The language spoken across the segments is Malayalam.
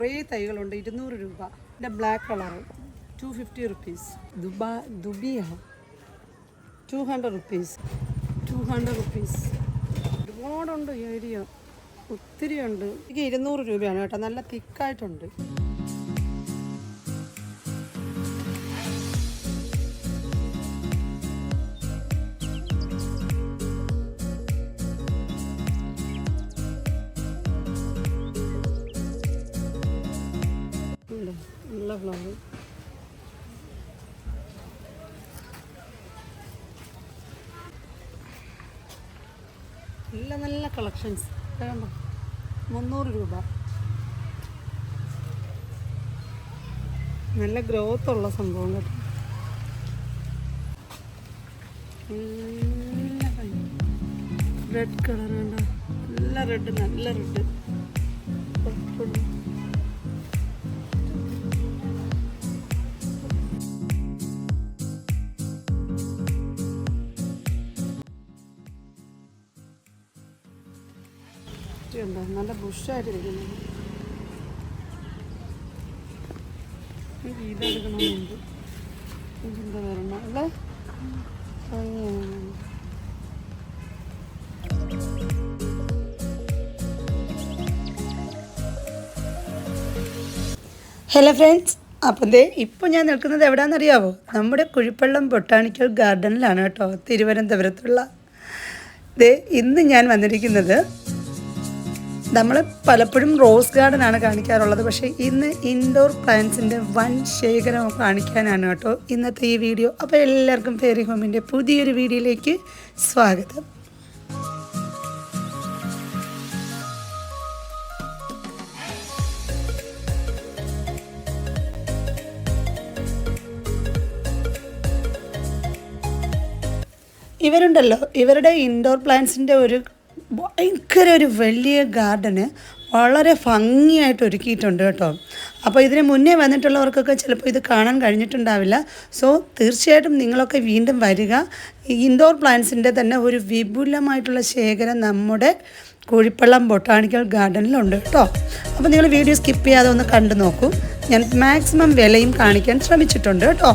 കുറേ തൈകളുണ്ട്. 200 രൂപ. പിന്നെ black colour 250 rupees. Dubia 200 rupees. 200 rupees. ഒരുപാടുണ്ട് ഈ ഏരിയ, ഒത്തിരി ഉണ്ട്. എനിക്ക് 200 രൂപയാണ് കേട്ടോ. നല്ല തിക്കായിട്ടുണ്ട്. നല്ല ഫ്ലവർ. നല്ല നല്ല കളക്ഷൻസ്. 300 രൂപ. നല്ല ഗ്രോത്ത് ഉള്ള സംഭവം കേട്ടോ. റെഡ് കളർ കണ്ടോ, നല്ല റെഡ്, നല്ല റെഡ്. നല്ല ബുഷായിട്ടിരിക്കുന്നു. എനിക്ക് ഇതെടുക്കണമെന്നുണ്ട്. എന്താ വരണം അല്ലേ? ഹലോ ഫ്രണ്ട്സ്, അപ്പം ഇപ്പോൾ ഞാൻ നിൽക്കുന്നത് എവിടെയാണെന്നറിയാമോ? നമ്മുടെ കുഴിപ്പള്ളം ബൊട്ടാണിക്കൽ ഗാർഡനിലാണ് കേട്ടോ, തിരുവനന്തപുരത്തുള്ള. ഇന്ന് ഞാൻ വന്നിരിക്കുന്നത്, നമ്മൾ പലപ്പോഴും റോസ് ഗാർഡനാണ് കാണിക്കാറുള്ളത്, പക്ഷേ ഇന്ന് ഇൻഡോർ പ്ലാന്റ്സിൻ്റെ വൻ ശേഖരം കാണിക്കാനാണ് കേട്ടോ ഇന്നത്തെ ഈ വീഡിയോ. അപ്പോൾ എല്ലാവർക്കും ഫെയറി ഹോമിൻ്റെ പുതിയൊരു വീഡിയോയിലേക്ക് സ്വാഗതം. ഇവരുണ്ടല്ലോ, ഇവരുടെ ഇൻഡോർ പ്ലാന്റ്സിൻ്റെ ഭയങ്കര ഒരു വലിയ ഗാർഡന് വളരെ ഭംഗിയായിട്ട് ഒരുക്കിയിട്ടുണ്ട് കേട്ടോ. അപ്പോൾ ഇതിന് മുന്നേ വന്നിട്ടുള്ളവർക്കൊക്കെ ചിലപ്പോൾ ഇത് കാണാൻ കഴിഞ്ഞിട്ടുണ്ടാവില്ല. സോ തീർച്ചയായിട്ടും നിങ്ങളൊക്കെ വീണ്ടും വരിക. ഇൻഡോർ പ്ലാന്റ്സിൻ്റെ തന്നെ ഒരു വിപുലമായിട്ടുള്ള ശേഖരം നമ്മുടെ കുഴിപ്പള്ളം ബൊട്ടാണിക്കൽ ഗാർഡനിലുണ്ട് കേട്ടോ. അപ്പോൾ നിങ്ങൾ വീഡിയോ സ്കിപ്പ് ചെയ്യാതെ ഒന്ന് കണ്ടു നോക്കൂ. ഞാൻ മാക്സിമം വിലയും കാണിക്കാൻ ശ്രമിച്ചിട്ടുണ്ട് കേട്ടോ.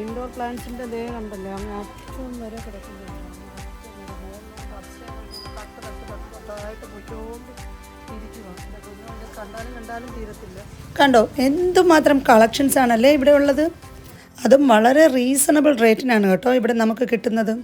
ഇൻഡോർ പ്ലാന്റ്സിൻ്റെ ദേ കണ്ടല്ലേ അങ്ങ് അറ്റവും വരെ കിടക്കുന്നുണ്ട്. കണ്ടോ എന്തുമാത്രം കളക്ഷൻസ് ആണല്ലേ ഇവിടെ ഉള്ളത്. അതും വളരെ റീസണബിൾ റേറ്റിനാണ് കേട്ടോ ഇവിടെ നമുക്ക് കിട്ടുന്നത്.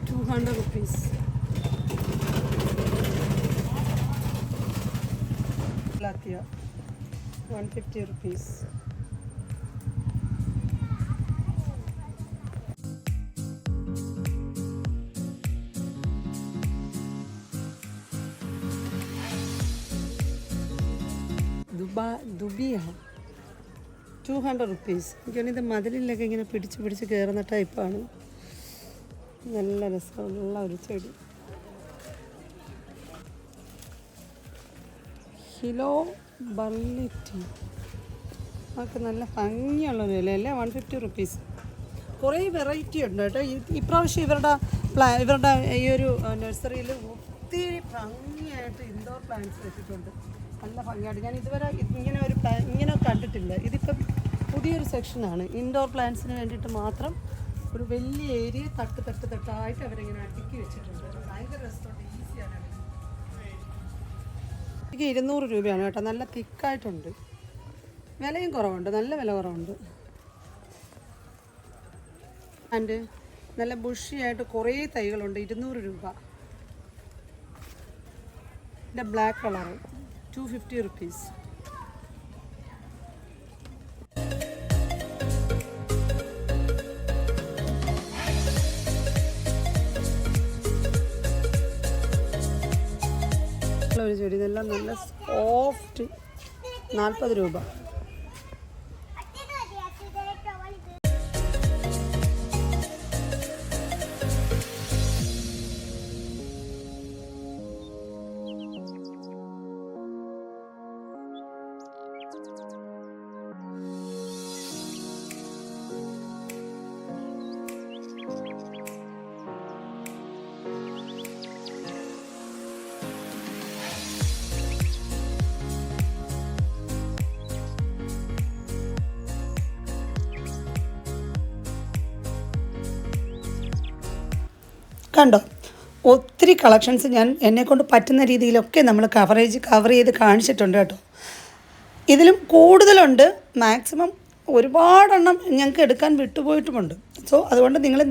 ₹200. Latia, ₹150. ദുബിയ ₹200. എനിക്കാണിത് മതിലിലൊക്കെ ഇങ്ങനെ പിടിച്ച് കയറുന്ന ടൈപ്പാണ്. നല്ല രസമുള്ള ഒരു ചെടി. കിലോ ബർലിറ്റി അതൊക്കെ നല്ല ഭംഗിയുള്ളൊരു ഇലയല്ലേ. ₹150. കുറേ വെറൈറ്റി ഉണ്ട് കേട്ടോ. ഇപ്രാവശ്യം ഇവരുടെ ഈ ഒരു നഴ്സറിയിൽ ഒത്തിരി ഭംഗിയായിട്ട് ഇൻഡോർ പ്ലാന്റ്സ് വെച്ചിട്ടുണ്ട്. നല്ല ഭംഗിയായിട്ട് ഞാൻ ഇതുവരെ ഇങ്ങനെ കണ്ടിട്ടില്ല. ഇതിപ്പം പുതിയൊരു സെക്ഷനാണ് ഇൻഡോർ പ്ലാന്റ്സിന് വേണ്ടിയിട്ട് മാത്രം. ഒരു വലിയ ഏരിയ തട്ടായിട്ട് അവരിങ്ങനെ അടുക്കി വെച്ചിട്ടുണ്ട്. ഭയങ്കര രസമുണ്ട്. ഈസിയാണ്. എനിക്ക് ₹200 കേട്ടോ. നല്ല തിക്കായിട്ടുണ്ട്. വിലയും കുറവുണ്ട്. നല്ല വില കുറവുണ്ട്. ആൻഡ് നല്ല ബുഷിയായിട്ട് കുറേ തൈകളുണ്ട്. ₹200. ഇതിൻ്റെ ബ്ലാക്ക് കളറ് ₹250. ഒരു ചെടി ഇതെല്ലാം നല്ല സോഫ്റ്റ് ₹40. കണ്ടോ ഒത്തിരി കളക്ഷൻസ് ഞാൻ എന്നെക്കൊണ്ട് പറ്റുന്ന രീതിയിലൊക്കെ നമ്മൾ കവർ ചെയ്ത് കാണിച്ചിട്ടുണ്ട് കേട്ടോ. ഇതിലും കൂടുതലുണ്ട്. മാക്സിമം ഒരുപാടെണ്ണം ഞങ്ങൾക്ക് എടുക്കാൻ വിട്ടുപോയിട്ടുമുണ്ട്. സോ അതുകൊണ്ട് നിങ്ങൾ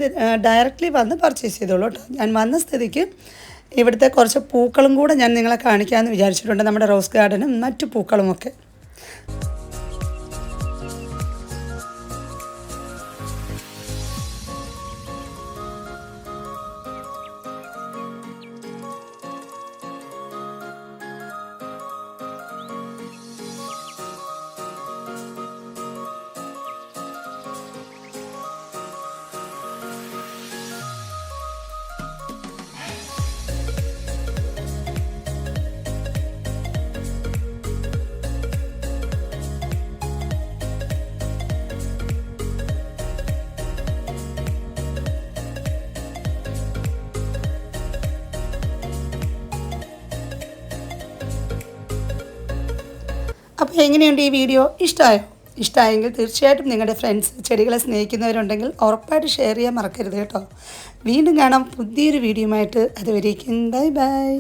ഡയറക്റ്റ്ലി വന്ന് പർച്ചേസ് ചെയ്തോളൂ കേട്ടോ. ഞാൻ വന്ന സ്ഥിതിക്ക് ഇവിടുത്തെ കുറച്ച് പൂക്കളും കൂടെ ഞാൻ നിങ്ങളെ കാണിക്കാമെന്ന് വിചാരിച്ചിട്ടുണ്ട്. നമ്മുടെ റോസ് ഗാർഡനും മറ്റു പൂക്കളുമൊക്കെ. അപ്പോൾ എങ്ങനെയുണ്ട് ഈ വീഡിയോ? ഇഷ്ടമായെങ്കിൽ തീർച്ചയായിട്ടും നിങ്ങളുടെ ഫ്രണ്ട്സ് ചെടികളെ സ്നേഹിക്കുന്നവരുണ്ടെങ്കിൽ ഉറപ്പായിട്ട് ഷെയർ ചെയ്യാൻ മറക്കരുത് കേട്ടോ. വീണ്ടും കാണാം പുതിയൊരു വീഡിയോയുമായിട്ട്. അതുവരേക്കും ബൈ ബൈ.